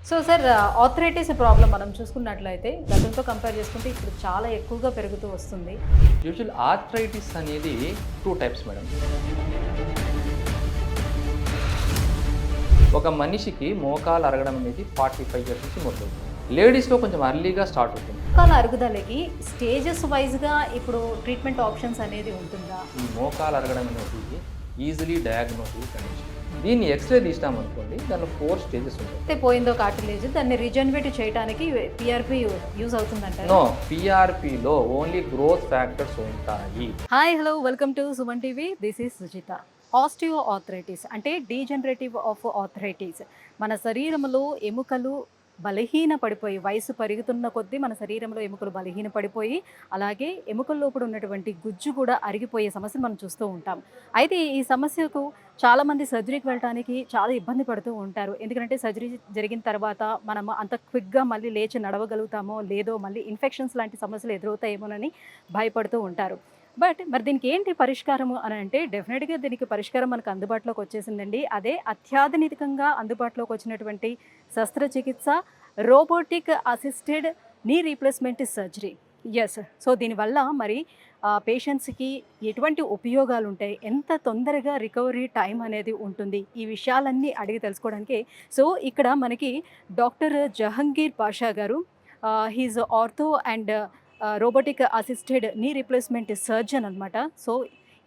So sir arthritis problem మనం చూసుకున్నట్లయితే గతంతో కంపేర్ చేసుకుంటే ఇప్పుడు చాలా ఎక్కువగా పెరుగుతూ వస్తుంది. యూజువల్ ఆర్థరైటిస్ అనేది 2 టైప్స్ మేడం. ఒక మనిషికి మోకాలు అరగడం అనేది 45 ఇయర్స్ నుంచి మొదలవుతుంది. లేడీస్లో కొంచెం అర్లీగా స్టార్ట్ అవుతుంది. మోకాల అరుగుదలకి స్టేజెస్ వైజ్గా ఇప్పుడు ట్రీట్మెంట్ ఆప్షన్స్ అనేది ఉంటుందా? ఈ మోకాలు అరగడం అనేది ఈజీలీ డయాగ్నోసిస్ కండిషన్. దీన్ని ఎక్స్రే తీసినామనుకోండి, దానిలో 4 స్టేజెస్ ఉంటాయి. అయితే పోయిందో కార్టిలేజ్ దాన్ని రిజనరేట్ చేయడానికి పిఆర్పి యూజ్ అవుతుందంటారు? నో, పిఆర్పిలో ఓన్లీ గ్రోత్ ఫ్యాక్టర్స్ ఉంటాయి. Hi hello, welcome to Suman TV. This is Sujitha. Osteo arthritis అంటే డీజనరేటివ్ ఆఫ్ ఆర్థరైటిస్. మన శరీరంలో ఎముకలు బలహీన పడిపోయి, వయసు పెరుగుతున్న కొద్దీ మన శరీరంలో ఎముకలు బలహీన పడిపోయి, అలాగే ఎముకల లోపల ఉన్నటువంటి గుజ్జు కూడా అరిగిపోయే సమస్యను మనం చూస్తూ ఉంటాం. అయితే ఈ సమస్యకు చాలామంది సర్జరీకి వెళ్ళడానికి చాలా ఇబ్బంది పడుతూ ఉంటారు. ఎందుకంటే సర్జరీ జరిగిన తర్వాత మనం అంత క్విక్గా మళ్ళీ లేచి నడవగలుగుతామో లేదో, మళ్ళీ ఇన్ఫెక్షన్స్ లాంటి సమస్యలు ఎదురవుతాయేమోనని భయపడుతూ ఉంటారు. మరి దీనికి ఏంటి పరిష్కారము అని అంటే, డెఫినెట్గా దీనికి పరిష్కారం మనకు అందుబాటులోకి వచ్చేసిందండి. అదే అత్యాధునికంగా అందుబాటులోకి వచ్చినటువంటి శస్త్రచికిత్స, robotic assisted knee replacement surgery. Yes. So దీనివల్ల మరి పేషెంట్స్కి ఎటువంటి ఉపయోగాలు ఉంటాయి, ఎంత తొందరగా రికవరీ టైం అనేది ఉంటుంది, ఈ విషయాలన్నీ అడిగి తెలుసుకోవడానికి సో ఇక్కడ మనకి డాక్టర్ జహంగీర్ పాషా గారు, he's ortho and robotic assisted knee replacement surgeon అనమాట. సో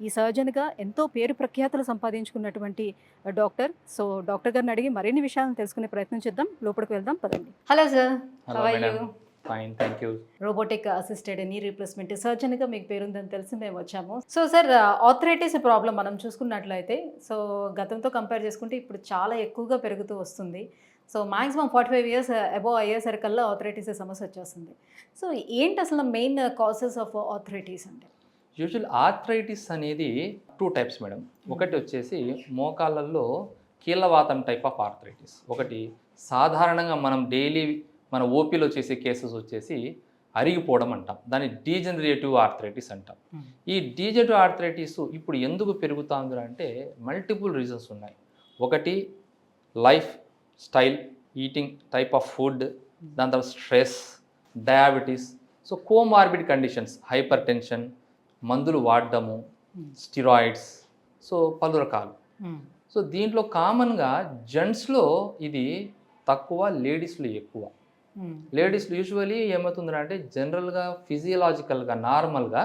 ఈ సర్జన్గా ఎంతో పేరు ప్రఖ్యాతులు సంపాదించుకున్నటువంటి డాక్టర్. సో డాక్టర్ గారిని అడిగి మరిన్ని విషయాలను తెలుసుకునే ప్రయత్నం చేద్దాం. లోపలికి వెళ్దాం, పదండి. Hello sir, how are you? Fine, thank you. Robotic assisted knee replacement సర్జన్గా మీకు పేరుందని తెలిసి మేము వచ్చాము. సో సార్, ఆర్థరైటిస్ ప్రాబ్లం మనం చూసుకున్నట్లయితే సో గతంతో కంపేర్ చేసుకుంటే ఇప్పుడు చాలా ఎక్కువగా పెరుగుతూ వస్తుంది. సో మ్యాక్సిమం 45 ఇయర్స్ అబోవ్ అయ్యేసరికల్లా ఆర్థరైటిస్ సమస్య వచ్చేస్తుంది. సో ఏంటి అసలు మెయిన్ కాసెస్ ఆఫ్ ఆర్థరైటిస్ అంటే? యూజువల్ ఆర్థరైటిస్ అనేది 2 టైప్స్ మేడం. ఒకటి వచ్చేసి మోకాళ్ళల్లో కీళ్ళవాతం టైప్ ఆఫ్ ఆర్థరైటిస్. ఒకటి సాధారణంగా మనం డైలీ మన ఓపీలో చేసే కేసెస్ వచ్చేసి అరిగిపోవడం అంటాం, దాన్ని డీజనరేటివ్ ఆర్థరైటిస్ అంటాం. ఈ డీజనరేటివ్ ఆర్థరైటిస్ ఇప్పుడు ఎందుకు పెరుగుతుంది అంటే మల్టిపుల్ రీజన్స్ ఉన్నాయి. ఒకటి life style, eating type of food, దాని తర్వాత stress, diabetes, so comorbid conditions, hyper tension, మందులు వాడడము, స్టిరాయిడ్స్, సో పలు రకాలు. సో దీంట్లో కామన్గా జెంట్స్లో ఇది తక్కువ, లేడీస్లో ఎక్కువ. లేడీస్లో యూజువలీ ఏమవుతుందంటే జనరల్గా ఫిజియలాజికల్గా నార్మల్గా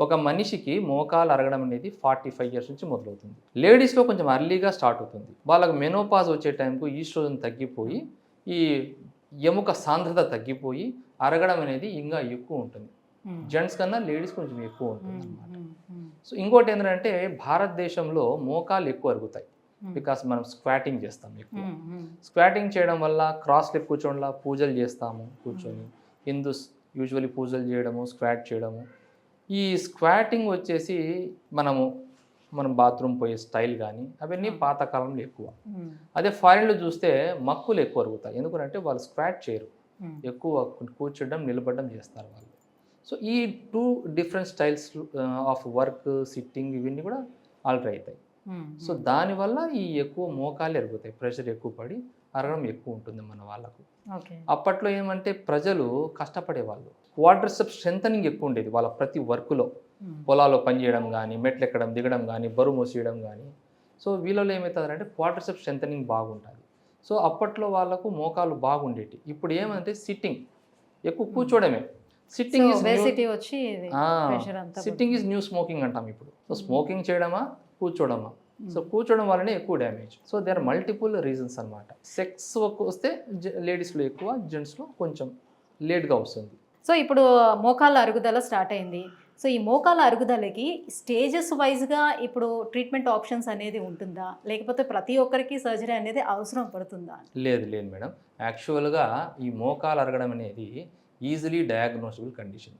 ఒక మనిషికి మోకాలు అరగడం అనేది 45 ఇయర్స్ నుంచి మొదలవుతుంది. లేడీస్లో కొంచెం అర్లీగా స్టార్ట్ అవుతుంది. వాళ్ళకి మెనోపాజ్ వచ్చే టైంకు ఈస్ట్రోజన్ తగ్గిపోయి ఈ ఎముక సాంద్రత తగ్గిపోయి అరగడం అనేది ఇంకా ఎక్కువ ఉంటుంది. జెంట్స్ కన్నా లేడీస్ కొంచెం ఎక్కువ ఉంటుంది అన్నమాట. సో ఇంకోటి ఏంటంటే భారతదేశంలో మోకాలు ఎక్కువ అరుగుతాయి బికాస్ మనం స్క్వాటింగ్ చేస్తాం ఎక్కువ. స్క్వాటింగ్ చేయడం వల్ల క్రాస్ లెగ్ కూర్చోవడంలా పూజలు చేస్తాము, కూర్చొని హిందూస్ యూజువల్లీ పూజలు చేయడము, స్క్వాట్ చేయడము. ఈ స్క్వాటింగ్ వచ్చేసి మనం బాత్రూమ్ పోయే స్టైల్ కానీ అవన్నీ పాతకాలంలో ఎక్కువ. అదే ఫారిన్లో చూస్తే మక్కులు ఎక్కువ అరుగుతాయి, ఎందుకంటే వాళ్ళు స్క్వాట్ చేయరు, ఎక్కువ కూర్చోడం నిలబడడం చేస్తారు వాళ్ళు. సో ఈ 2 different styles of work, sitting ఇవన్నీ కూడా ఆల్టర్ అవుతాయి. సో దానివల్ల ఈ ఎక్కువ మోకాలు ఎరుగుతాయి, ప్రెషర్ ఎక్కువ పడి అరగడం ఎక్కువ ఉంటుంది మన వాళ్ళకు. అప్పట్లో ఏమంటే ప్రజలు కష్టపడేవాళ్ళు, క్వాడ్రిసెప్స్ స్ట్రెంథనింగ్ ఎక్కువ ఉండేది వాళ్ళ ప్రతి వర్క్లో. పొలాల్లో పనిచేయడం కానీ, మెట్లు ఎక్కడం దిగడం కానీ, బరువు మోసేయడం కానీ. సో వీళ్ళలో ఏమవుతుందంటే క్వాడ్రిసెప్స్ స్ట్రెంథనింగ్ బాగుంటుంది. సో అప్పట్లో వాళ్ళకు మోకాలు బాగుండేటి. ఇప్పుడు ఏమంటే సిట్టింగ్, ఎక్కువ కూర్చోవడమే. సిట్టింగ్ ఈజ్ న్యూ స్మోకింగ్ అంటాం ఇప్పుడు. సో స్మోకింగ్ చేయడమా, కూర్చోవడమా? సో కూర్చోవడం వల్లనే ఎక్కువ damage. So they are multiple reasons అనమాట. సెక్స్ వస్తే లేడీస్లో ఎక్కువ, జెంట్స్లో కొంచెం లేట్గా వస్తుంది. సో ఇప్పుడు మోకాళ్ళ అరుగుదల స్టార్ట్ అయింది. సో ఈ మోకాళ్ళ అరుగుదలకి స్టేజెస్ వైజ్గా ఇప్పుడు ట్రీట్మెంట్ ఆప్షన్స్ అనేది ఉంటుందా, లేకపోతే ప్రతి ఒక్కరికి సర్జరీ అనేది అవసరం పడుతుందా? లేదు మేడం. యాక్చువల్గా ఈ మోకాలు అరగడం అనేది ఈజీలీ డయాగ్నోసిబుల్ కండిషన్.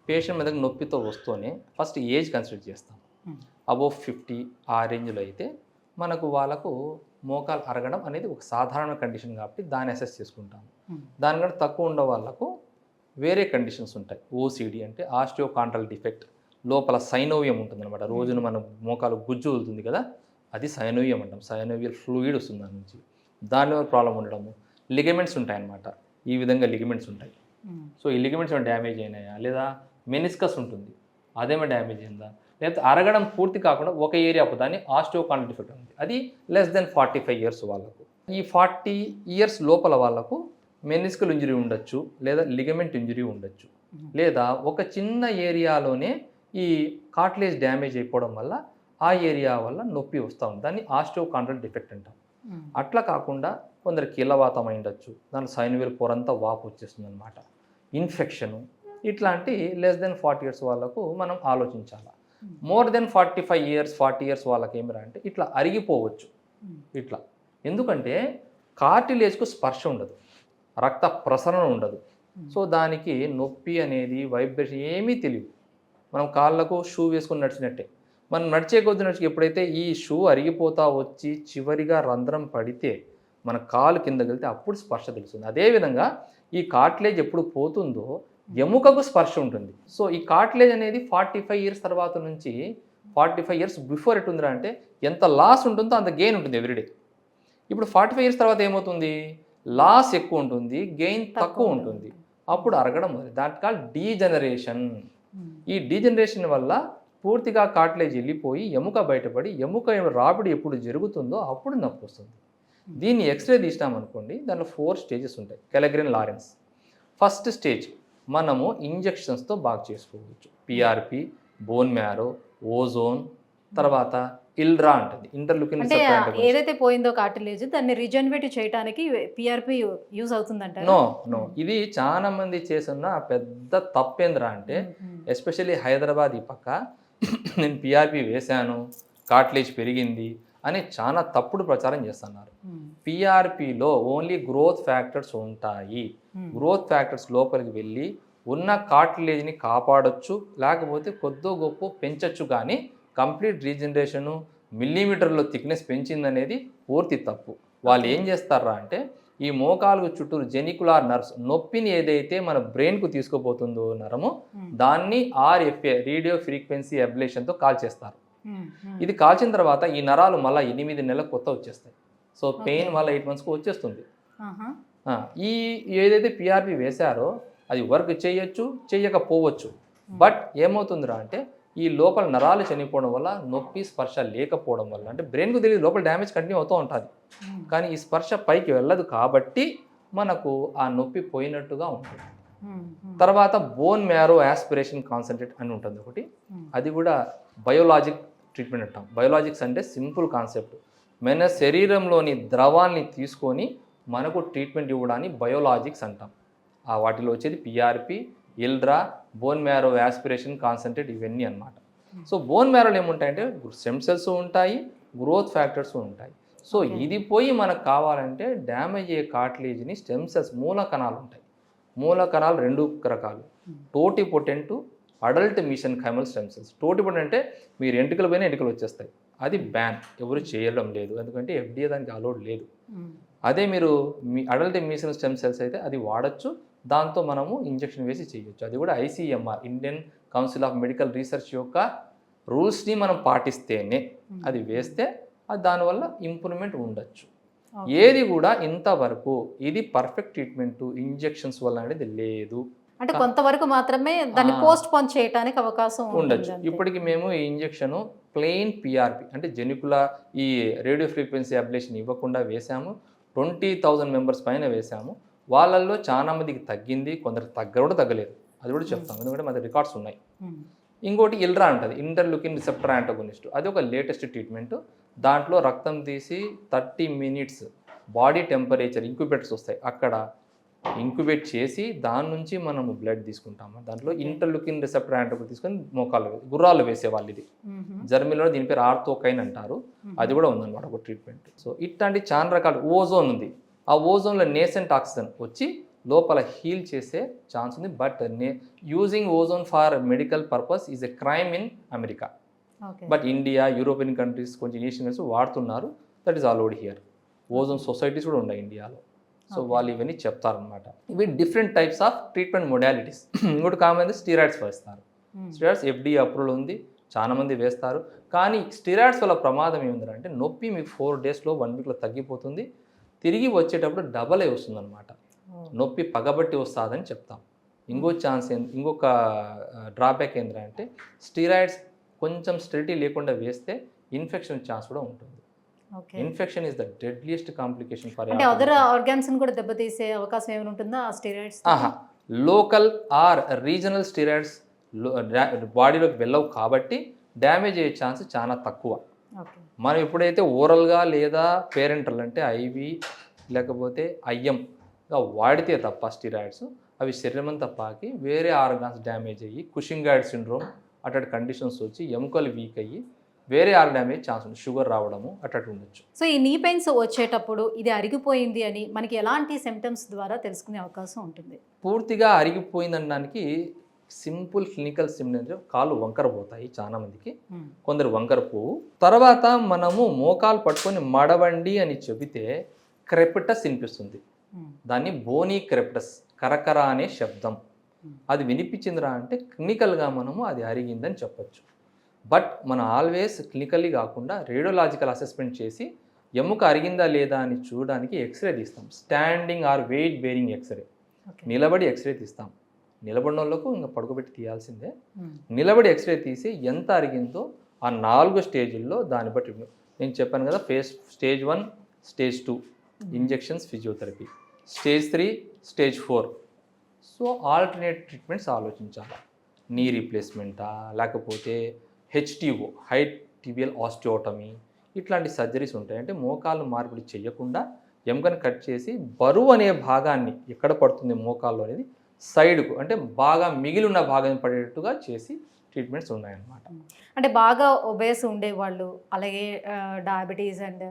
పేషెంట్ మీద నొప్పితో వస్తూనే ఫస్ట్ ఏజ్ కన్సిడర్ చేస్తాం. అబోవ్ 50 ఆ రేంజ్లో అయితే మనకు వాళ్ళకు మోకాలు అరగడం అనేది ఒక సాధారణ కండిషన్ కాబట్టి దాన్ని అసెస్ చేసుకుంటాము. దానికంటే తక్కువ ఉండే వాళ్ళకు వేరే కండిషన్స్ ఉంటాయి. ఓసిడి అంటే ఆస్టియోకాండ్రల్ డిఫెక్ట్, లోపల సైనోవియం ఉంటుంది అనమాట. రోజున మన మోకాలు గుజ్జు వెళ్తుంది కదా, అది సైనోవియం అంటాం. సైనోవియల్ ఫ్లూయిడ్ వస్తుంది దాని నుంచి, దానిలో ప్రాబ్లం ఉండడము. లిగమెంట్స్ ఉంటాయన్నమాట. ఈ విధంగా లిగమెంట్స్ ఉంటాయి. సో ఈ లిగమెంట్స్ ఏమైనా డ్యామేజ్ అయినాయా, లేదా మెనిస్కస్ ఉంటుంది అదేమో డ్యామేజ్ అయిందా, లేకపోతే అరగడం పూర్తి కాకుండా ఒక ఏరియా దాన్ని ఆస్టియోకాండ్రోటిక్ డిఫెక్ట్ ఉంది, అది లెస్ దెన్ 45 ఇయర్స్ వాళ్ళకు. ఈ 40 ఇయర్స్ లోపల వాళ్ళకు మెనిస్కల్ ఇంజరీ ఉండొచ్చు, లేదా లిగమెంట్ ఇంజరీ ఉండొచ్చు, లేదా ఒక చిన్న ఏరియాలోనే ఈ కార్టిలేజ్ డ్యామేజ్ అయిపోవడం వల్ల ఆ ఏరియా వల్ల నొప్పి వస్తూ ఉంది, దాన్ని ఆస్టియోకాండ్రోటిక్ డిఫెక్ట్ అంటాం. అట్లా కాకుండా కొందరు కీళ్ళవాతం అయి ఉండొచ్చు, దాని సైన్వేల్ పొరంతా వాపు వచ్చేస్తుంది అనమాట, ఇన్ఫెక్షను, ఇట్లాంటి లెస్ దెన్ 40 ఇయర్స్ వాళ్ళకు మనం ఆలోచించాలి. మోర్ దెన్ 45 ఇయర్స్ 40 ఇయర్స్ వాళ్ళకి ఏమిరా అంటే ఇట్లా అరిగిపోవచ్చు ఇట్లా. ఎందుకంటే కార్టిలేజ్కు స్పర్శ ఉండదు, రక్త ప్రసరణ ఉండదు. సో దానికి నొప్పి అనేది వైబ్రేషన్ ఏమీ తెలియదు. మనం కాళ్ళకు షూ వేసుకొని నడిచినట్టే, మనం నడిచే కొద్ది నడిచి ఎప్పుడైతే ఈ షూ అరిగిపోతా వచ్చి చివరిగా రంధ్రం పడితే మన కాలు కిందకి వెళ్తే అప్పుడు స్పర్శ తెలుస్తుంది. అదేవిధంగా ఈ కార్టిలేజ్ ఎప్పుడు పోతుందో ఎముకకు స్పర్శ ఉంటుంది. సో ఈ కార్టిలేజ్ అనేది 45 ఇయర్స్ తర్వాత నుంచి 45 ఇయర్స్ బిఫోర్ ఎట్టుందిరా అంటే ఎంత లాస్ ఉంటుందో అంత గెయిన్ ఉంటుంది ఎవ్రీడే. ఇప్పుడు 45 ఇయర్స్ తర్వాత ఏమవుతుంది, లాస్ ఎక్కువ ఉంటుంది, గెయిన్ తక్కువ ఉంటుంది, అప్పుడు అరగడం మొదలు. That call degeneration. ఈ డీజనరేషన్ వల్ల పూర్తిగా కార్టిలేజ్ వెళ్ళిపోయి ఎముక బయటపడి ఎముక రాపిడి ఎప్పుడు జరుగుతుందో అప్పుడు నొప్పి వస్తుంది. దీన్ని ఎక్స్రే తీసినామనుకోండి, దాంట్లో 4 స్టేజెస్ ఉంటాయి. కెలగ్రెన్ లారెన్స్ ఫస్ట్ స్టేజ్ మనము ఇంజెక్షన్స్తో బాగా చేసుకోవచ్చు. పిఆర్పి, బోన్ మ్యారో, ఓజోన్, తర్వాత ఇల్డ్రా ఉంటుంది, ఇంటర్లుకిన్ అంటే ఏదైతే పోయిందో కార్టిలేజ్ దాన్ని రిజనరేట్ చేయడానికి పిఆర్పి యూజ్ అవుతుందంట. నో ఇది చాలా మంది చేస్తున్న పెద్ద తప్పేంద్రా అంటే, ఎస్పెషల్లీ హైదరాబాద్ ఈ పక్క నేను పిఆర్పి వేశాను కార్టిలేజ్ పెరిగింది అని చాలా తప్పుడు ప్రచారం చేస్తున్నారు. పిఆర్పిలో ఓన్లీ గ్రోత్ ఫ్యాక్టర్స్ ఉంటాయి. గ్రోత్ ఫ్యాక్టర్స్ లోపలికి వెళ్ళి ఉన్న కార్టిలేజ్ని కాపాడొచ్చు, లేకపోతే కొద్దో గొప్ప పెంచొచ్చు, కానీ కంప్లీట్ రీజనరేషను మిల్లీమీటర్లో థిక్నెస్ పెంచిందనేది పూర్తి తప్పు. వాళ్ళు ఏం చేస్తారా అంటే ఈ మోకాలు చుట్టూరు జెనికులార్ నర్వ్స్, నొప్పిని ఏదైతే మన బ్రెయిన్కు తీసుకుపోతుందో నరము, దాన్ని ఆర్ఎఫ్ఏ రేడియో ఫ్రీక్వెన్సీ అబ్లేషన్తో కాల్చేస్తారు. ఇది కాల్చిన తర్వాత ఈ నరాలు మళ్ళీ 8 నెలలకు కొత్త వచ్చేస్తాయి. సో పెయిన్ మళ్ళీ 8 monthsకు వచ్చేస్తుంది. ఈ ఏదైతే పిఆర్పి వేశారో అది వర్క్ చేయొచ్చు, చేయకపోవచ్చు. బట్ ఏమవుతుందిరా అంటే ఈ లోపల నరాలు చనిపోవడం వల్ల, నొప్పి స్పర్శ లేకపోవడం వల్ల, అంటే బ్రెయిన్కు తెలియదు, లోపల డ్యామేజ్ కంటిన్యూ అవుతూ ఉంటుంది, కానీ ఈ స్పర్శ పైకి వెళ్ళదు కాబట్టి మనకు ఆ నొప్పి పోయినట్టుగా ఉంటుంది. తర్వాత బోన్ మ్యారో యాస్పిరేషన్ కాన్సన్ట్రేట్ అని ఉంటుంది ఒకటి, అది కూడా బయోలాజిక్ ట్రీట్మెంట్ అంటాం. బయోలాజిక్స్ అంటే సింపుల్ కాన్సెప్ట్, మన శరీరంలోని ద్రవాల్ని తీసుకొని మనకు ట్రీట్మెంట్ ఇవ్వడాన్ని బయోలాజిక్స్ అంటాం. ఆ వాటిలో వచ్చేది పిఆర్పి, ఇల్డ్రా, బోన్ మ్యారో యాస్పిరేషన్ కాన్సన్ట్రేట్, ఇవన్నీ అన్నమాట. సో బోన్ మ్యారోలో ఏముంటాయంటే స్టెమ్ సెల్స్ ఉంటాయి, గ్రోత్ ఫ్యాక్టర్స్ ఉంటాయి. సో ఇది పోయి మనకు కావాలంటే డ్యామేజ్ అయ్యే కార్టిలేజ్ని స్టెమ్ సెల్స్, మూల కణాలు ఉంటాయి. మూల కణాలు 2 రకాలు, totipotent, adult mesenchymal stem cells. Totipotent అంటే మీరు ఎంటుకలు పోయినా ఎంటుకలు వచ్చేస్తాయి, అది బ్యాన్, ఎవరు చేయడం లేదు, ఎందుకంటే FDA దానికి అలౌడ్ లేదు. అదే మీరు మీ అడల్ట్ మీసెన్ స్టెమ్ సెల్స్ అయితే అది వాడచ్చు, దాంతో మనము ఇంజెక్షన్ వేసి చేయొచ్చు. అది కూడా ICMR, Indian council of medical research యొక్క రూల్స్ని మనం పాటిస్తేనే అది వేస్తే అది దానివల్ల ఇంప్రూవ్మెంట్ ఉండొచ్చు. ఏది కూడా ఇంతవరకు ఇది పర్ఫెక్ట్ ట్రీట్మెంట్ ఇంజెక్షన్స్ వల్ల అనేది లేదు. అంటే కొంతవరకు మాత్రమే దాన్ని పోస్ట్ పోన్ చేయడానికి అవకాశం ఉండొచ్చు. ఇప్పటికి మేము ఈ ఇంజెక్షన్ ప్లెయిన్ పిఆర్పి అంటే జెనికులా ఈ రేడియో ఫ్రీక్వెన్సీ అబ్లేషన్ ఇవ్వకుండా వేసాము. 20,000 మెంబర్స్ పైన వేసాము. వాళ్ళల్లో చాలా మందికి తగ్గింది, కొందరికి కూడా తగ్గలేదు, అది కూడా చెప్తాం, ఎందుకంటే మన రికార్డ్స్ ఉన్నాయి. ఇంకోటి ఇల్డ్రా ఉంటుంది, ఇంటర్లుకిన్ రిసెప్టర్ యాంటగోనిస్ట్, అది ఒక లేటెస్ట్ ట్రీట్మెంట్. దాంట్లో రక్తం తీసి 30 minutes బాడీ టెంపరేచర్ ఇంక్యుబేటర్స్ వస్తాయి, అక్కడ ఇంక్యుబేట్ చేసి దాని నుంచి మనము బ్లడ్ తీసుకుంటాము. దాంట్లో ఇంటర్లుకిన్ రిసెప్టర్ యాంటగోనిస్ట్ తీసుకొని మోకాలు గుర్రాలు వేసేవాళ్ళు. ఇది జర్మనీలో దీని పేరు ఆర్థోకైన్ అంటారు, అది కూడా ఉందన్నమాట ఒక ట్రీట్మెంట్. సో ఇట్లాంటి చాలా రకాల ఓజోన్ ఉంది, ఆ ఓజోన్లో నేసెంట్ ఆక్సిజన్ వచ్చి లోపల హీల్ చేసే ఛాన్స్ ఉంది. But using ozone for medical purpose is a crime in America. But India, European countries, కొంచెం ఏషియన్ కంట్రీస్ వాడుతున్నారు, that is allowed here. Ozone societies కూడా ఉన్నాయి ఇండియాలో. సో వాళ్ళు ఇవన్నీ చెప్తారనమాట. ఇవి different types of treatment modalities. ఇంకోటి కామన్ స్టీరాయిడ్స్ వేస్తారు. స్టీరాయిడ్స్ FDA అప్రూవల్ ఉంది, చాలా మంది వేస్తారు. కానీ స్టీరాయిడ్స్ వల్ల ప్రమాదం ఏముందంటే నొప్పి మీకు 4 daysలో 1 weekలో తగ్గిపోతుంది. తిరిగి వచ్చేటప్పుడు డబల్ అయి వస్తుంది అనమాట. నొప్పి పగబట్టి వస్తుందని చెప్తాం. ఇంకొక డ్రాబ్యాక్ ఏంటంటే స్టీరాయిడ్స్ కొంచెం స్టెరిటీ లేకుండా వేస్తే ఇన్ఫెక్షన్ ఛాన్స్ కూడా ఉంటుంది. Infection is the deadliest complication for అంటే అదర్ ఆర్గాన్స్ కూడా దెబ్బతీసే అవకాశం ఏమైనా ఉంటుందా ఆ steroids? Local are regional steroids బాడీలోకి వెళ్ళవు కాబట్టి డ్యామేజ్ అయ్యే ఛాన్స్ చాలా తక్కువ. మనం ఎప్పుడైతే ఓరల్గా లేదా పేరెంటల్ అంటే ఐవి లేకపోతే ఐఎంగా వాడితే తప్ప స్టెరాయిడ్స్ అవి శరీరం అంతా పాకి వేరే ఆర్గాన్స్ డ్యామేజ్ అయ్యి కుషింగాయిడ్ సిండ్రోమ్ అట్లాంటి కండిషన్స్ వచ్చి ఎముకలు వీక్ అయ్యి వేరే డ్యామేజ్ ఛాన్స్ ఉంది, షుగర్ రావడము అట్లాంటి ఉండొచ్చు. సో ఈ నీ పెయిన్స్ వచ్చేటప్పుడు ఇది అరిగిపోయింది అని మనకి ఎలాంటి సిమ్టమ్స్ ద్వారా తెలుసుకునే అవకాశం ఉంటుంది? పూర్తిగా అరిగిపోయింది అనడానికి సింపుల్ క్లినికల్ సిమ్టమ్స్ కాళ్ళు వంకర పోతాయి చాలా మందికి, కొందరు వంకర పోవు. తర్వాత మనము మోకాలు పట్టుకొని మడవండి అని చెబితే క్రెపిటస్ వినిపిస్తుంది. దాన్ని బోనీ క్రెపిటస్, కరకర అనే శబ్దం. అది వినిపించిందిరా అంటే క్లినికల్గా మనము అది అరిగిందని చెప్పచ్చు. బట్ మనం ఆల్వేస్ క్లినికల్లీ కాకుండా రేడియోలాజికల్ అసెస్మెంట్ చేసి ఎముక అరిగిందా లేదా అని చూడడానికి ఎక్స్రే తీస్తాం. Standing or weight bearing x-ray. నిలబడి ఎక్స్రే తీస్తాం. నిలబడిన వాళ్ళకు ఇంకా పడుకోబెట్టి తీయాల్సిందే. నిలబడి ఎక్స్రే తీసి ఎంత అరిగిందో ఆ 4 స్టేజ్ల్లో దాన్ని బట్టి నేను చెప్పాను కదా, stage 1, stage 2 injections, physiotherapy, stage 3, stage 4. So alternate treatments ఆలోచించాలి. నీ రీప్లేస్మెంటా లేకపోతే హెచ్టిఓ, హైట్ టిబియల్ ఆస్టియోటమీ, ఇట్లాంటి సర్జరీస్ ఉంటాయి. అంటే మోకాళ్ళు మార్పిడి చేయకుండా ఎముకను కట్ చేసి బరువు అనే భాగాన్ని ఎక్కడ పడుతుంది మోకాళ్ళు అనేది సైడ్కు అంటే బాగా మిగిలి ఉన్న భాగం పడేటట్టుగా చేసి ట్రీట్మెంట్స్ ఉన్నాయన్నమాట. అంటే బాగా ఒబేస్ ఉండేవాళ్ళు, అలాగే డయాబెటీస్ అండ్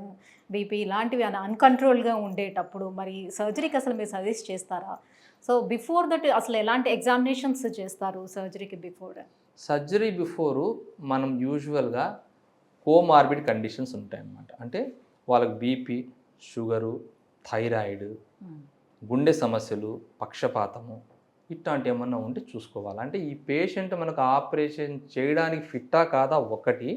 బీపీ ఇలాంటివి అన్కంట్రోల్గా ఉండేటప్పుడు మరి సర్జరీకి అసలు మీరు సజెస్ట్ చేస్తారా? సో బిఫోర్ దట్ అసలు ఎలాంటి ఎగ్జామినేషన్స్ చేస్తారు సర్జరీకి బిఫోర్? సర్జరీ బిఫోరు మనం యూజువల్గా కోమార్బిడ్ కండిషన్స్ ఉంటాయన్నమాట. అంటే వాళ్ళకి బీపీ, షుగరు, థైరాయిడ్, గుండె సమస్యలు, పక్షపాతము ఇట్లాంటి ఏమన్నా ఉంటే చూసుకోవాలి. అంటే ఈ పేషెంట్ మనకు ఆపరేషన్ చేయడానికి ఫిట్టా కాదా ఒకటి,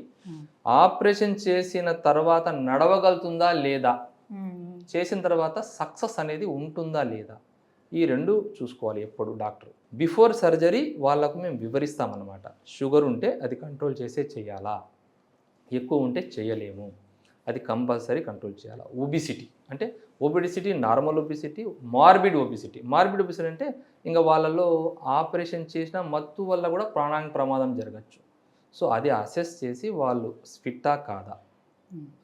ఆపరేషన్ చేసిన తర్వాత నడవగలుగుతుందా లేదా, చేసిన తర్వాత సక్సెస్ అనేది ఉంటుందా లేదా, ఈ 2 చూసుకోవాలి ఎప్పుడు డాక్టర్. బిఫోర్ సర్జరీ వాళ్ళకు మేము వివరిస్తామన్నమాట. షుగర్ ఉంటే అది కంట్రోల్ చేయాలా, ఎక్కువ ఉంటే చేయలేము, అది కంపల్సరీ కంట్రోల్ చేయాలా. ఒబిసిటీ అంటే obesity, normal obesity, morbid obesity. Morbid obesity అంటే ఇంకా వాళ్ళలో ఆపరేషన్ చేసిన మత్తు వల్ల కూడా ప్రాణానికి ప్రమాదం జరగచ్చు. సో అది అసెస్ చేసి వాళ్ళు ఫిట్టా కాదా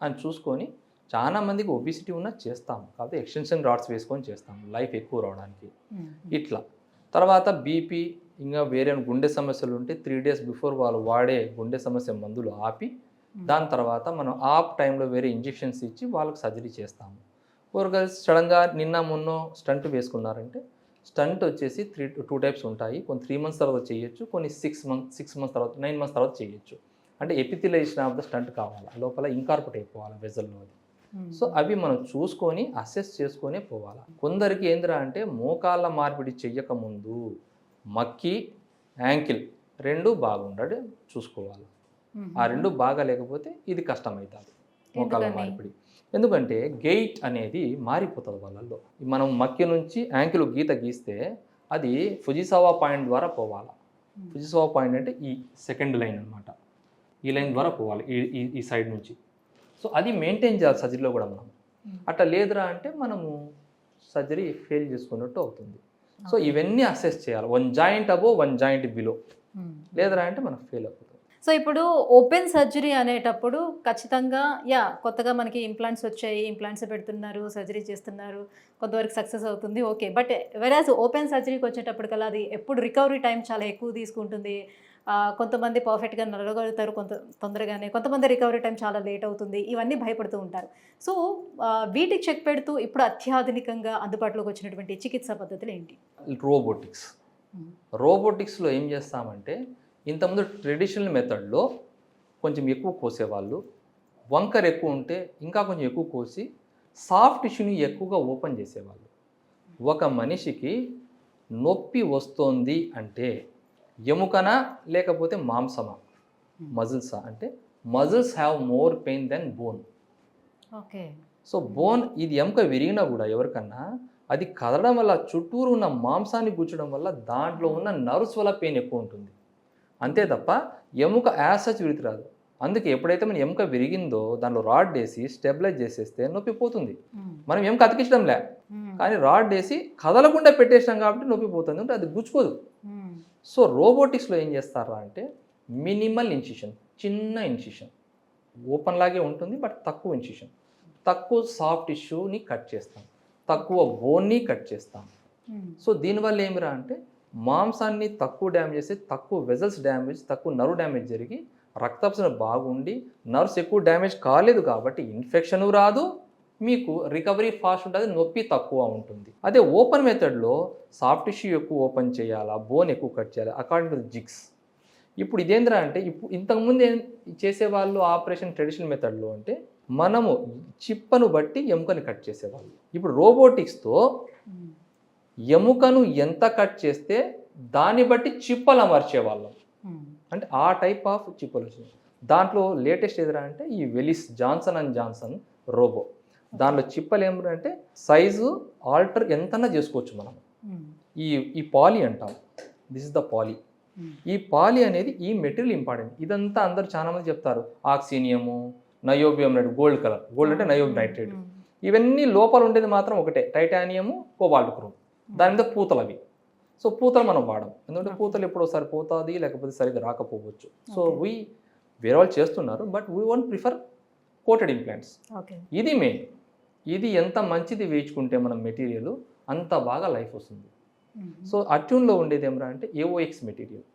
అని చూసుకొని, చాలా మందికి ఒబిసిటీ ఉన్నా చేస్తాం, కాకపోతే ఎక్స్టెన్షన్ రాడ్స్ వేసుకొని చేస్తాం లైఫ్ ఎక్కువ రావడానికి. ఇట్లా తర్వాత బీపీ ఇంకా వేరే గుండె సమస్యలు ఉంటే 3 days బిఫోర్ వాళ్ళు వాడే గుండె సమస్య మందులు ఆపి దాని తర్వాత మనం ఆప్ టైంలో వేరే ఇంజెక్షన్స్ ఇచ్చి వాళ్ళకి సర్జరీ చేస్తాము. ఒకరు సడన్గా నిన్న మొన్న స్టంట్ వేసుకున్నారంటే స్టంట్ వచ్చేసి 2 types ఉంటాయి. కొన్ని 3 months తర్వాత చేయొచ్చు, కొన్ని 6 months తర్వాత, 9 months తర్వాత చేయొచ్చు. అంటే ఎపిథెలియేషన్ ఆఫ్ ద స్టంట్ కావాలి, లోపల ఇంకార్పొరేట్ అయిపోవాలి వెజల్లో అది. సో అవి మనం చూసుకొని అసెస్ చేసుకొని పోవాలి. కొందరికి ఏందిరా అంటే మోకాళ్ళ మార్పిడి చెయ్యకముందు మక్కి, యాంకిల్ 2 బాగుండడు చూసుకోవాలి. ఆ 2 బాగా లేకపోతే ఇది కష్టమవుతుంది మోకాళ్ళ మార్పిడి. ఎందుకంటే గెయిట్ అనేది మారిపోతుంది వాళ్ళల్లో. మనం మక్కి నుంచి యాంకిల్ గీత గీస్తే అది ఫుజిసావా పాయింట్ ద్వారా పోవాలి. ఫుజిసావా పాయింట్ అంటే ఈ సెకండ్ లైన్ అనమాట. ఈ లైన్ ద్వారా పోవాలి ఈ సైడ్ నుంచి. సో అది మెయింటైన్ చేయాలి సర్జరీలో కూడా మనం. అట్లా లేదురా అంటే మనము సర్జరీ ఫెయిల్ చేసుకున్నట్టు అవుతుంది. సో ఇవన్నీ అసెస్ చేయాలి. 1 joint above 1 joint below, లేదురా అంటే మనం ఫెయిల్ అవుతుంది. సో ఇప్పుడు ఓపెన్ సర్జరీ అనేటప్పుడు ఖచ్చితంగా కొత్తగా మనకి ఇంప్లాంట్స్ వచ్చాయి, ఇంప్లాంట్స్ పెడుతున్నారు, సర్జరీ చేస్తున్నారు, కొంతవరకు సక్సెస్ అవుతుంది, ఓకే. బట్ వెరాజ్ ఓపెన్ సర్జరీకి వచ్చేటప్పటికల్లా అది ఎప్పుడు రికవరీ టైం చాలా ఎక్కువ తీసుకుంటుంది. కొంతమంది పర్ఫెక్ట్గా నడవగలుగుతారు తొందరగానే, కొంతమంది రికవరీ టైం చాలా లేట్ అవుతుంది. ఇవన్నీ భయపడుతూ ఉంటారు. సో వీటికి చెక్ పెడుతూ ఇప్పుడు అత్యాధునికంగా అందుబాటులోకి వచ్చినటువంటి చికిత్సా పద్ధతులు ఏంటి? రోబోటిక్స్లో ఏం చేస్తామంటే ఇంతకుముందు ట్రెడిషనల్ మెథడ్లో కొంచెం ఎక్కువ కోసేవాళ్ళు, వంకర్ ఎక్కువ ఉంటే ఇంకా కొంచెం ఎక్కువ కోసి సాఫ్ట్ టిష్యూని ఎక్కువగా ఓపెన్ చేసేవాళ్ళు. ఒక మనిషికి నొప్పి వస్తోంది అంటే ఎముకనా లేకపోతే మాంసమా, మజిల్సా అంటే muscles have more pain than bone. Okay. So bone ఇది ఎముక విరిగినా కూడా ఎవరికన్నా అది కదలడం వల్ల చుట్టూరు ఉన్న మాంసాన్ని గుచ్చడం వల్ల దాంట్లో ఉన్న నర్వ్స్ వల్ల పెయిన్ ఎక్కువ ఉంటుంది, అంతే తప్ప ఎముక యాజ్ సచ్ విరిగి రాదు. అందుకే ఎప్పుడైతే మన ఎముక విరిగిందో దానిలో రాడ్ వేసి స్టెబిలైజ్ చేసేస్తే నొప్పి పోతుంది. మనం ఎముక అతికించడంలే, కానీ రాడ్ వేసి కదలకుండా పెట్టేసినాం కాబట్టి నొప్పి పోతుంది, అంటే అది గుచ్చుకోదు. సో రోబోటిక్స్లో ఏం చేస్తారా అంటే మినిమల్ ఇన్సిషన్, చిన్న ఇన్సిషన్, ఓపెన్ లాగే ఉంటుంది బట్ తక్కువ ఇన్సిషన్, తక్కువ సాఫ్ట్ టిష్యూని కట్ చేస్తాం, తక్కువ బోన్ని కట్ చేస్తాం. సో దీనివల్ల ఏమిరా అంటే మాంసాన్ని తక్కువ డ్యామేజ్ చేస్తే తక్కువ వెజల్స్ డ్యామేజ్, తక్కువ నర్వ్ డ్యామేజ్ జరిగి రక్తప్రసరణ బాగుండి నర్వ్స్ ఎక్కువ డ్యామేజ్ కాలేదు కాబట్టి ఇన్ఫెక్షన్ రాదు, మీకు రికవరీ ఫాస్ట్ ఉంటుంది, నొప్పి తక్కువ ఉంటుంది. అదే ఓపెన్ మెథడ్లో సాఫ్ట్ టిష్యూ ఎక్కువ ఓపెన్ చేయాలా, బోన్ ఎక్కువ కట్ చేయాలి అకార్డింగ్ టు జిగ్స్. ఇప్పుడు ఇదేంద్రా అంటే ఇప్పుడు ఇంతకుముందు ఏం చేసేవాళ్ళు ఆపరేషన్ ట్రెడిషనల్ మెథడ్లో అంటే మనము చిప్పను బట్టి ఎముకని కట్ చేసేవాళ్ళు. ఇప్పుడు రోబోటిక్స్తో ఎముకను ఎంత కట్ చేస్తే దాన్ని బట్టి చిప్పలు అమర్చేవాళ్ళం, అంటే ఆ టైప్ ఆఫ్ చిప్పలు వచ్చినాయి. దాంట్లో లేటెస్ట్ ఎదురా అంటే ఈ వెలిస్ జాన్సన్ అండ్ జాన్సన్ రోబో, దాంట్లో చిప్పలు ఏమంటే సైజు ఆల్టర్ ఎంతన్నా చేసుకోవచ్చు మనం. ఈ పాలీ అంటాం, దిస్ ఇస్ ద పాలీ. ఈ పాలీ అనేది ఈ మెటీరియల్ ఇంపార్టెంట్. ఇదంతా అందరూ చాలా మంది చెప్తారు ఆక్సినియము, నయోబియం నైట్రేట్, గోల్డ్ అంటే నయోబియం నైట్రేట్, ఇవన్నీ లోపల ఉండేది మాత్రం ఒకటే, టైటానియము, కోబాల్ట్ క్రోమ్, దాని మీద పూతలు అవి. సో పూతలు మనం వాడడం, ఎందుకంటే పూతలు ఎప్పుడో సరిపోతుంది లేకపోతే సరిగ్గా రాకపోవచ్చు. సో వేరే వాళ్ళు చేస్తున్నారు but we won't prefer coated implants. ఇది మెయిన్, ఇది ఎంత మంచిది వేయించుకుంటే మనం మెటీరియల్ అంత బాగా లైఫ్ వస్తుంది. సో అట్యూన్లో ఉండేది ఏమరా అంటే ఏఓఎక్స్ మెటీరియల్.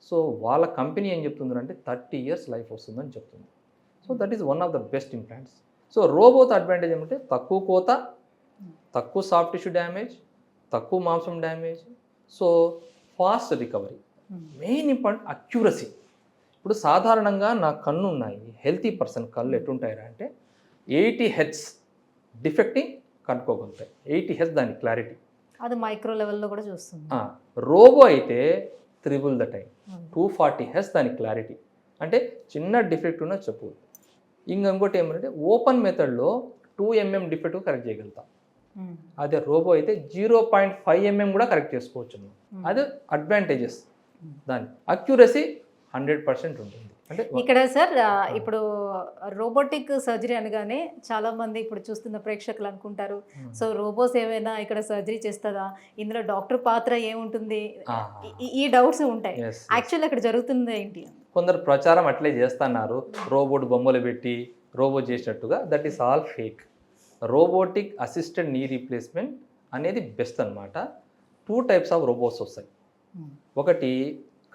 సో వాళ్ళ కంపెనీ ఏం చెప్తుందంటే అంటే 30 years లైఫ్ వస్తుందని చెప్తుంది. So that is one of the best implants. So రోబోతో అడ్వాంటేజ్ ఏమంటే తక్కువ కోత, తక్కువ సాఫ్ట్ టిష్యూ డ్యామేజ్, తక్కువ మాంసం damage, so fast recovery. Main important accuracy. ఇప్పుడు సాధారణంగా నా కన్ను ఉన్నాయి, హెల్తీ పర్సన్ కళ్ళు ఎట్టుంటాయరా అంటే 80 Hz డిఫెక్టింగ్ కనుక్కోగలుగుతాయి, 80 Hz దాని క్లారిటీ, అది మైక్రో లెవెల్లో కూడా చూస్తుంది. రోబో అయితే 3x the time, 240 Hz దాని క్లారిటీ, అంటే చిన్న డిఫెక్ట్ ఉన్నా చెప్పు. ఇంకోటి ఏమంటే ఓపెన్ మెథడ్లో 2 mm డిఫెక్ట్ కరెక్ట్ చేయగలుగుతాం, అదే రోబో అయితే 0.5 mm కూడా కరెక్ట్ చేసుకోవచ్చు. అదే అడ్వాంటేజెస్. దాని అక్యురసీ 100% ఉంటుంది. అంటే ఇక్కడ సార్ ఇప్పుడు రోబోటిక్ సర్జరీ అనగానే చాలా మంది ఇప్పుడు చూస్తున్న ప్రేక్షకులు అనుకుంటారు, సో రోబోస్ ఏమైనా ఇక్కడ సర్జరీ చేస్తుందా, ఇందులో డాక్టర్ పాత్ర ఏముంటుంది, ఈ డౌట్స్ ఉంటాయి. యాక్చువల్లీ అక్కడ జరుగుతుంది ఏంటి? కొందరు ప్రచారం అట్లే చేస్తున్నారు, రోబోట్ బొమ్మలు పెట్టి రోబో చేసినట్టుగా. That is all fake. Robotic assisted knee replacement అనేది బెస్ట్ అనమాట. 2 types ఆఫ్ రోబోట్స్ వస్తాయి. ఒకటి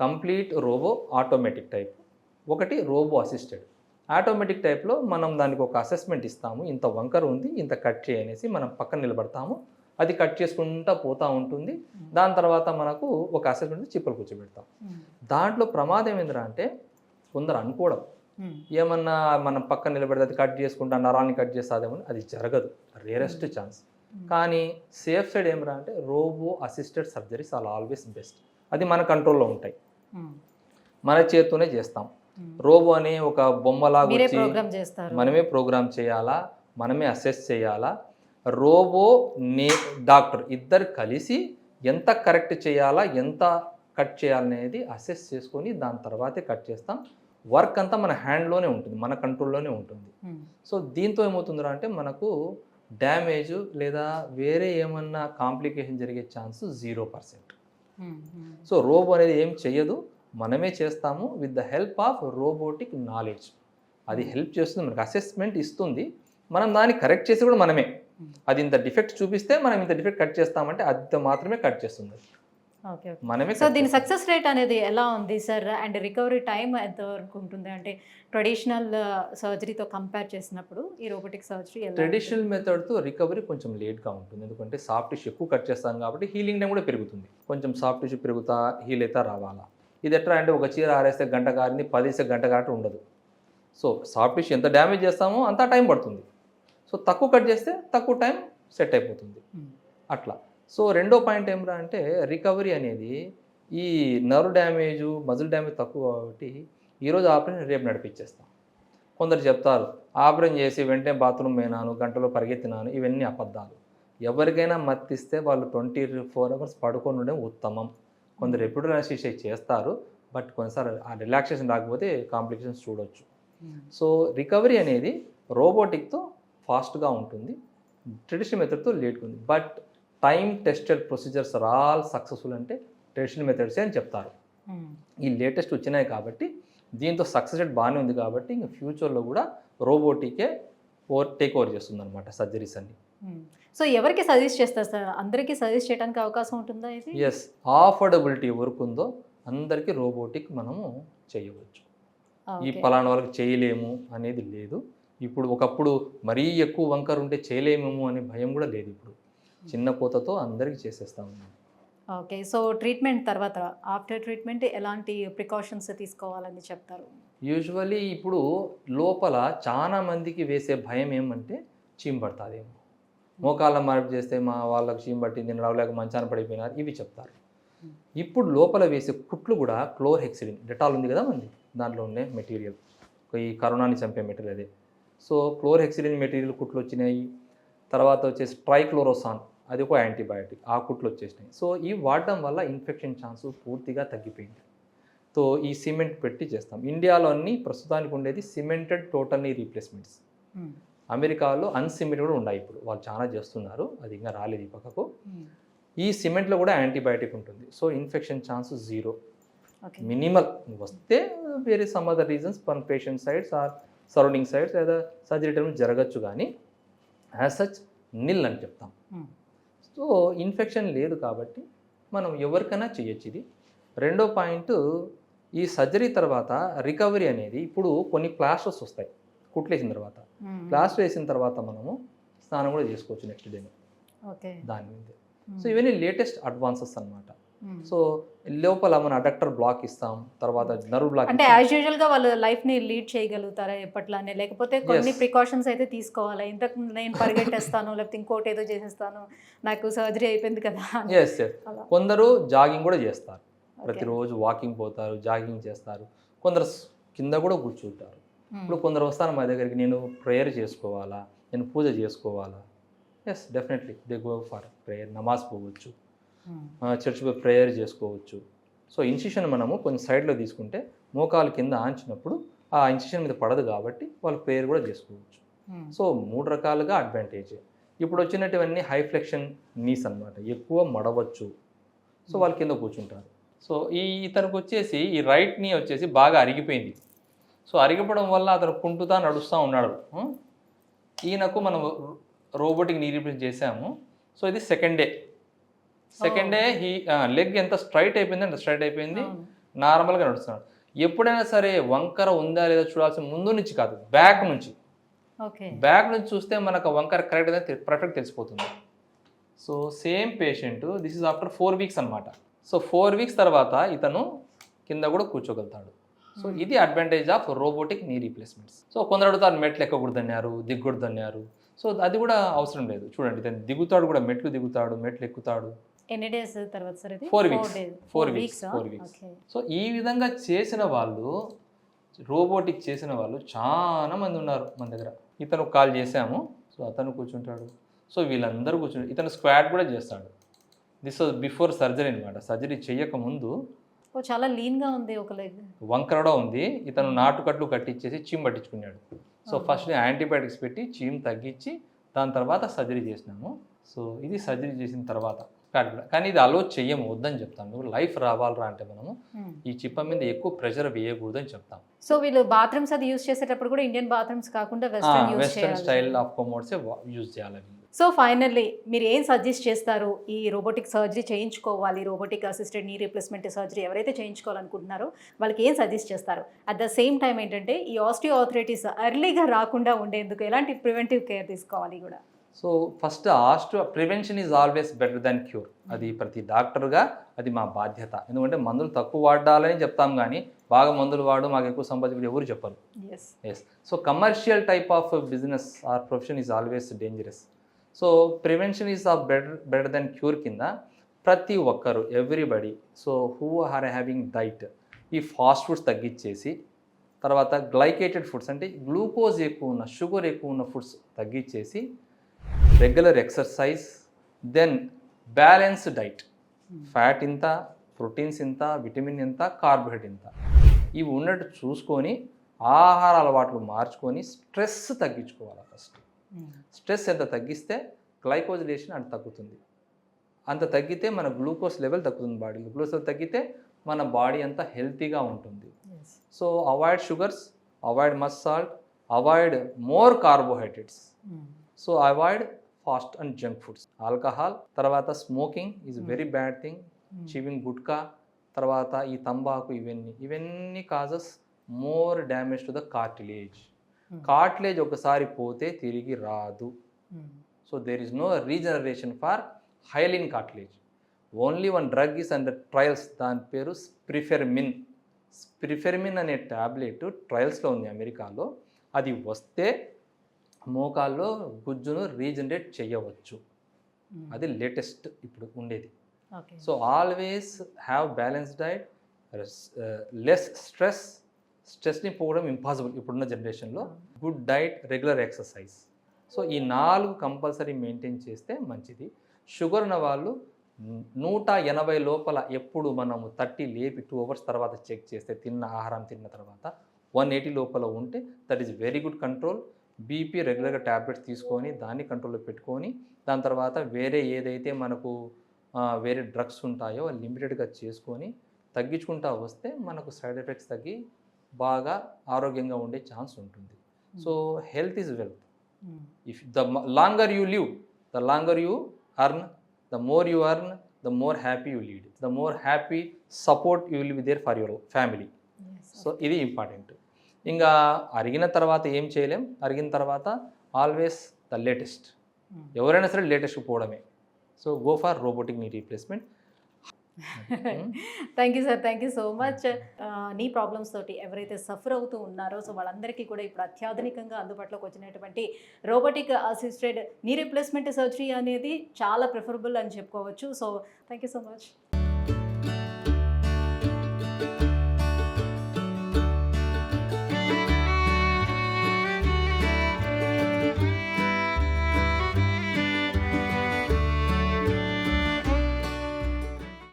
కంప్లీట్ రోబో ఆటోమేటిక్ టైప్, ఒకటి రోబో అసిస్టెడ్. ఆటోమేటిక్ టైప్లో మనం దానికి ఒక అసెస్మెంట్ ఇస్తాము, ఇంత వంకర ఉంది ఇంత కట్ చేయనేసి మనం పక్కన నిలబడతాము, అది కట్ చేసుకుంటూ పోతూ ఉంటుంది. దాని తర్వాత మనకు ఒక అసెస్మెంట్ చిప్పలు కూర్చోబెడతాం. దాంట్లో ప్రమాదం ఏంద్రా అంటే కొందరు అనుకోవడం ఏమన్నా మనం పక్కన నిలబెడితే అది కట్ చేసుకుంటా నరాన్ని కట్ చేస్తాదేమో, అది జరగదు, రేరెస్ట్ ఛాన్స్. కానీ సేఫ్ సైడ్ ఏమరా అంటే robo assisted surgeries are always best. అది మన కంట్రోల్లో ఉంటాయి, మన చేత్తోనే చేస్తాం. రోబో అనే ఒక బొమ్మలాగా వచ్చి మనమే ప్రోగ్రామ్ చేయాలా, మనమే అసెస్ చేయాలా. రోబో డాక్టర్ ఇద్దరు కలిసి ఎంత కరెక్ట్ చేయాలా, ఎంత కట్ చేయాలనేది అసెస్ చేసుకొని దాని తర్వాతే కట్ చేస్తాం. వర్క్ అంతా మన హ్యాండ్లోనే ఉంటుంది, మన కంట్రోల్లోనే ఉంటుంది. సో దీంతో ఏమవుతుందిరా అంటే మనకు డ్యామేజ్ లేదా వేరే ఏమన్నా కాంప్లికేషన్ జరిగే ఛాన్స్ 0%. సో రోబో అనేది ఏం చెయ్యదు, మనమే చేస్తాము with the help of robotic knowledge. అది హెల్ప్ చేస్తుంది, మనకు అసెస్మెంట్ ఇస్తుంది, మనం దాన్ని కరెక్ట్ చేసి కూడా మనమే. అది ఇంత డిఫెక్ట్ చూపిస్తే మనం ఇంత డిఫెక్ట్ కట్ చేస్తామంటే అది మాత్రమే కట్ చేస్తుంది మనమే. సో దీని సక్సెస్ రేట్ అనేది ఎలా ఉంది సార్, అండ్ రికవరీ టైం ఎంతవరకు ఉంటుంది, అంటే ట్రెడిషనల్ సర్జరీతో కంపేర్ చేసినప్పుడు ఈ రోబోటిక్ సర్జరీ? ట్రెడిషనల్ మెథడ్తో రికవరీ కొంచెం లేట్గా ఉంటుంది, ఎందుకంటే సాఫ్ట్ టిష్యూ ఎక్కువ కట్ చేస్తాం కాబట్టి హీలింగ్ టైం కూడా పెరుగుతుంది. కొంచెం సాఫ్ట్ టిష్యూ పెరుగుతా హీల్ అయితే రావాలా. ఇది ఎట్లా అంటే ఒక చీర ఆరేస్తే గంట కారింది, 10 వేస్తే గంట కారట ఉండదు. సో సాఫ్ట్ టిష్యూ ఎంత డ్యామేజ్ చేస్తామో అంత టైం పడుతుంది. సో తక్కువ కట్ చేస్తే తక్కువ టైం సెట్ అయిపోతుంది అట్లా. సో రెండో పాయింట్ ఏమరా అంటే రికవరీ అనేది ఈ నర్వ్ డ్యామేజు మజిల్ డ్యామేజ్ తక్కువ కాబట్టి ఈరోజు ఆపరేషన్ రేపు నడిపించేస్తాం. కొందరు చెప్తారు ఆపరేషన్ చేసి వెంటనే బాత్రూమ్ పోయినాను, గంటలో పరిగెత్తినాను, ఇవన్నీ అబద్ధాలు. ఎవరికైనా మత్తిస్తే వాళ్ళు 24 అవర్స్ పడుకొని ఉండడం ఉత్తమం. కొందరు ఎప్పుడు అనస్థీషియా చేస్తారు, బట్ కొన్నిసార్లు ఆ రిలాక్సేషన్ రాకపోతే కాంప్లికేషన్స్ చూడొచ్చు. సో రికవరీ అనేది రోబోటిక్తో ఫాస్ట్గా ఉంటుంది, ట్రెడిషనల్ మెథడ్తో లేట్గా ఉంది. But time tested procedures are all successful అంటే ట్రెడిషనల్ మెథడ్సే అని చెప్తారు. ఈ లేటెస్ట్ వచ్చినాయి కాబట్టి దీంతో సక్సెస్ రేట్ బాగానే ఉంది కాబట్టి ఇంకా ఫ్యూచర్లో కూడా రోబోటికే టేక్ ఓవర్ చేస్తుంది అనమాట సర్జరీస్ అన్ని. సో ఎవరికి సజెస్ట్ చేస్తారు సార్? అందరికీ సజెస్ట్ చేయడానికి అవకాశం ఉంటుందా ఇది? ఎస్, అఫోర్డబిలిటీ ఎవరికి ఉందో అందరికీ రోబోటిక్ మనము చేయవచ్చు. ఈ పలానా వాళ్ళకి చేయలేము అనేది లేదు. ఇప్పుడు ఒకప్పుడు మరీ ఎక్కువ వంకర ఉంటే చేయలేమేమో అనే భయం కూడా లేదు. ఇప్పుడు చిన్న పూతతో అందరికీ చేసేస్తా ఉన్నాం. ఓకే. సో ట్రీట్మెంట్ తర్వాత ఆఫ్టర్ ట్రీట్మెంట్ ఎలాంటి ప్రికాషన్స్ తీసుకోవాలని చెప్తారు? యూజువల్లీ ఇప్పుడు లోపల చాలా మందికి వేసే భయం ఏమంటే చీమ్ పడుతుందేమో, మోకాళ్ళ మార్పు చేస్తే మా వాళ్ళకి చీమ్ పట్టింది, నడవలేక మంచాన పడిపోయినారు, ఇవి చెప్తారు. ఇప్పుడు లోపల వేసే కుట్లు కూడా క్లోర్హెక్సిడిన్, డెటాల్ ఉంది కదా మంది, దాంట్లో ఉండే మెటీరియల్, ఈ కరోనాని చంపే మెటీరియల్ అదే. సో క్లోర్హెక్సిడిన్ మెటీరియల్ కుట్లు వచ్చినాయి. తర్వాత వచ్చేసి ట్రైక్లోరోసాన్, అది ఒక యాంటీబయాటిక్, ఆ కుట్లు వచ్చేసినాయి. సో ఇవి వాడటం వల్ల ఇన్ఫెక్షన్ ఛాన్స్ పూర్తిగా తగ్గిపోయింది. సో ఈ సిమెంట్ పెట్టి చేస్తాం. ఇండియాలో అన్ని ప్రస్తుతానికి ఉండేది సిమెంటెడ్ టోటల్ నీ రీప్లేస్మెంట్స్. అమెరికాలో అన్సిమెంటెడ్ కూడా ఉన్నాయి, ఇప్పుడు వాళ్ళు చాలా చేస్తున్నారు, అది ఇంకా రాలేదు ఈ పక్కకు. ఈ సిమెంట్లో కూడా యాంటీబయాటిక్ ఉంటుంది. So infection chance zero, minimal. వస్తే వేరే some other reasons on patient sides or surrounding sides లేదా సర్జరీ టైం జరగచ్చు, కానీ యాజ్ సచ్ నిల్ అని చెప్తాం. సో ఇన్ఫెక్షన్ లేదు కాబట్టి మనం ఎవరికైనా చేయొచ్చు ఇది. రెండో పాయింట్, ఈ సర్జరీ తర్వాత రికవరీ అనేది, ఇప్పుడు కొన్ని ప్లాస్టర్స్ వస్తాయి కుట్లేసిన తర్వాత. ప్లాస్టర్ వేసిన తర్వాత మనము స్నానం కూడా చేసుకోవచ్చు నెక్స్ట్ డే దాని మీద. సో ఇవన్నీ లేటెస్ట్ అడ్వాన్సెస్ అన్నమాట. సో లోపల మన అడక్టర్ బ్లాక్ ఇస్తాం, తర్వాత నర్వ్ బ్లాక్. అంటే యాజ్ యూజువల్ గా వాళ్ళు లైఫ్ ని లీడ్ చేయగలుగుతారా ఎప్పట్లానే, లేకపోతే కొన్ని ప్రికాషన్స్ అయితే తీసుకోవాలా? ఇంతకు నేను పరిగెట్టేస్తాను లేకపోతే ఇంకోటి ఏదో చేసేస్తాను, నాకు సర్జరీ అయిపోయింది కదా. ఎస్, కొందరు జాగింగ్ కూడా చేస్తారు, ప్రతిరోజు వాకింగ్ పోతారు, జాగింగ్ చేస్తారు. కొందరు కింద కూడా కూర్చుంటారు. ఇప్పుడు కొందరు వస్తారు మా దగ్గరికి, నేను ప్రేయర్ చేసుకోవాలా, నేను పూజ చేసుకోవాలా. Yes, definitely they go for prayer, నమాజ్ పోవచ్చు, చర్చ్ ప్రేయర్ చేసుకోవచ్చు. సో ఇన్సిషన్ మనము కొంచెం సైడ్లో తీసుకుంటే మోకాలు కింద ఆంచినప్పుడు ఆ ఇన్సిషన్ మీద పడదు కాబట్టి వాళ్ళు ప్రేయర్ కూడా చేసుకోవచ్చు. సో 3 రకాలుగా అడ్వాంటేజ్. ఇప్పుడు వచ్చినటువన్నీ హై ఫ్లెక్షన్ నీస్ అన్నమాట, ఎక్కువ మడవచ్చు. సో వాళ్ళు కింద కూర్చుంటారు. సో ఇతనికి వచ్చేసి ఈ రైట్ నీ వచ్చేసి బాగా అరిగిపోయింది. సో అరిగిపోవడం వల్ల అతను కుంటుతా నడుస్తూ ఉన్నాడు. ఈయనకు మనం రోబోటిక్ నీ రీప్లేస్ చేసాము. సో ఇది సెకండ్ డే ఈ లెగ్ ఎంత స్ట్రైట్ అయిపోయింది అంటే స్ట్రైట్ అయిపోయింది, నార్మల్గా నడుస్తున్నాడు. ఎప్పుడైనా సరే వంకర ఉందా లేదా చూడాల్సిన ముందు నుంచి కాదు, బ్యాక్ నుంచి. బ్యాక్ నుంచి చూస్తే మనకు వంకర కరెక్ట్ అయితే పర్ఫెక్ట్ తెలిసిపోతుంది. So same patient, this is after 4 weeks అనమాట. సో 4 వీక్స్ తర్వాత ఇతను కింద కూడా కూర్చోగలుగుతాడు. సో ఇది అడ్వాంటేజ్ ఆఫ్ రోబోటిక్ నీ రీప్లేస్మెంట్స్. సో కొందరు అడుగుతారు మెట్లు ఎక్కకూడదన్నారు, దిగకూడదన్నారు. సో అది కూడా అవసరం లేదు. చూడండి, ఇతను దిగుతాడు కూడా, మెట్లు దిగుతాడు, మెట్లు ఎక్కుతాడు. ఎన్ని డేస్ తర్వాత సార్ ఇది? 4 వీక్స్. సో ఈ విధంగా చేసిన వాళ్ళు, రోబోటిక్ చేసిన వాళ్ళు చాలా మంది ఉన్నారు మన దగ్గర. ఇతను కాల్ చేసాము, సో అతను కూర్చుంటాడు. సో వీళ్ళందరూ కూర్చుంటారు. ఇతను స్క్వాట్ కూడా చేస్తాడు. దిస్ వాజ్ బిఫోర్ సర్జరీ అనమాట. సర్జరీ చేయక ముందు చాలా లీన్గా ఉంది, ఒక లెగ్ వంకరగా ఉంది. ఇతను నాటుకట్లు కట్టించేసి చీమ్ పట్టించుకున్నాడు. సో ఫస్ట్ యాంటీబయాటిక్స్ పెట్టి చీమ్ తగ్గించి దాని తర్వాత సర్జరీ చేసినాము. సో ఇది సర్జరీ చేసిన తర్వాత కానీ ఇది అలో చెయ్యము, వద్దని చెప్తాను. లైఫ్ రావాలరా అంటే మనము ఈ చిప్ప మీద ఎక్కువ ప్రెషర్ వేయకూడదని చెప్తాం. సో వీళ్ళు బాత్రూమ్స్ అది యూజ్ చేసేటప్పుడు కూడా ఇండియన్ బాత్రూమ్స్ కాకుండా వెస్టర్న్ స్టైల్ ఆఫ్ కొమోడ్స్ యూజ్ చేయాలి. సో ఫైనల్లీ మీరు ఏం సజెస్ట్ చేస్తారు? ఈ రోబోటిక్ సర్జరీ చేయించుకోవాలి, robotic assisted knee replacement surgery ఎవరైతే చేయించుకోవాలనుకుంటున్నారో వాళ్ళకి ఏం సజెస్ట్ చేస్తారు? అట్ ద సేమ్ టైం ఏంటంటే ఈ ఆస్టియోఆర్థరైటిస్ ఎర్లీగా రాకుండా ఉండేందుకు ఎలాంటి ప్రివెంటివ్ కేర్ తీసుకోవాలి కూడా? So first prevention is always better than cure. అది ప్రతి డాక్టర్గా అది మా బాధ్యత. ఎందుకంటే మందులు తక్కువ వాడాలని చెప్తాం, కానీ బాగా మందులు వాడు మాకు ఎక్కువ సంపాదించి ఎవరు చెప్పరు. Yes. So commercial type of business or profession is always dangerous. So prevention is of better than cure కింద ప్రతి ఒక్కరు, everybody, so who are having diet, ఈ ఫాస్ట్ ఫుడ్స్ తగ్గించేసి తర్వాత గ్లైకేటెడ్ ఫుడ్స్ అంటే గ్లూకోజ్ ఎక్కువ ఉన్న షుగర్ ఎక్కువ ఉన్న ఫుడ్స్ తగ్గించేసి regular exercise, then balanced diet, fat ఇంత, ప్రోటీన్స్ ఇంత, విటమిన్ ఇంత, కార్బోహైడ్రేట్ ఇంత, ఇవి ఉన్నట్టు చూసుకొని ఆహార అలవాట్లు మార్చుకొని స్ట్రెస్ తగ్గించుకోవాలి. ఫస్ట్ స్ట్రెస్ ఎంత తగ్గిస్తే గ్లైకోజిలేషన్ అంత తగ్గుతుంది. అంత తగ్గితే మన గ్లూకోజ్ లెవెల్ తగ్గుతుంది బాడీలో. గ్లూకోజ్ తగ్గితే మన బాడీ అంతా హెల్తీగా ఉంటుంది. So avoid sugars, avoid must salt, avoid more carbohydrates. So avoid fast and junk foods. Alcohol, తర్వాత smoking is very bad thing. Chewing gutka, తర్వాత ఈ తంబాకు, ఇవన్నీ causes more damage to the cartilage. Cartilage ఒకసారి పోతే తిరిగి రాదు. So there is no regeneration for hyaline cartilage. Only one drug is under trials, దాని పేరు స్ప్రిఫెర్మిన్. స్ప్రిఫెర్మిన్ అనే ట్యాబ్లెట్ ట్రయల్స్లో ఉంది అమెరికాలో. అది వస్తే మోకాల్లో గుజ్జును రీజనరేట్ చేయవచ్చు. అది లేటెస్ట్ ఇప్పుడు ఉండేది. So always have balance diet, less stress. స్ట్రెస్ని పోవడం ఇంపాసిబుల్ ఇప్పుడున్న జనరేషన్లో. Good diet, regular exercise. So ఈ 4 కంపల్సరీ మెయింటైన్ చేస్తే మంచిది. షుగర్ ఉన్న వాళ్ళు 180 లోపల ఎప్పుడు మనము 30 లేపి 2 hours తర్వాత చెక్ చేస్తే, ఆహారం తిన్న తర్వాత 180 లోపల ఉంటే that is very good control. BP రెగ్యులర్గా ట్యాబ్లెట్స్ తీసుకొని దాన్ని కంట్రోల్లో పెట్టుకొని, దాని తర్వాత వేరే ఏదైతే మనకు వేరే డ్రగ్స్ ఉంటాయో లిమిటెడ్గా చేసుకొని తగ్గించుకుంటా వస్తే మనకు సైడ్ ఎఫెక్ట్స్ తగ్గి బాగా ఆరోగ్యంగా ఉండే ఛాన్స్ ఉంటుంది. So health is wealth. If the longer you live, the longer you earn, the more you earn, the more happy you lead, the more happy support you will be there for your family. So ఇది important. ఇంకా అరిగిన తర్వాత ఏం చేయలేం. అరిగిన తర్వాత always the latest. ఎవరైనా సరే latest పోవడమే. So go for robotic knee replacement. Thank you sir, thank you so much. నీ ప్రాబ్లమ్స్ తోటి ఎవరైతే సఫర్ అవుతూ ఉన్నారో సో వాళ్ళందరికీ కూడా ఇప్పుడు అత్యాధునికంగా అందుబాటులోకి వచ్చినటువంటి robotic assisted knee replacement surgery అనేది చాలా ప్రిఫరబుల్ అని చెప్పుకోవచ్చు. So thank you so much.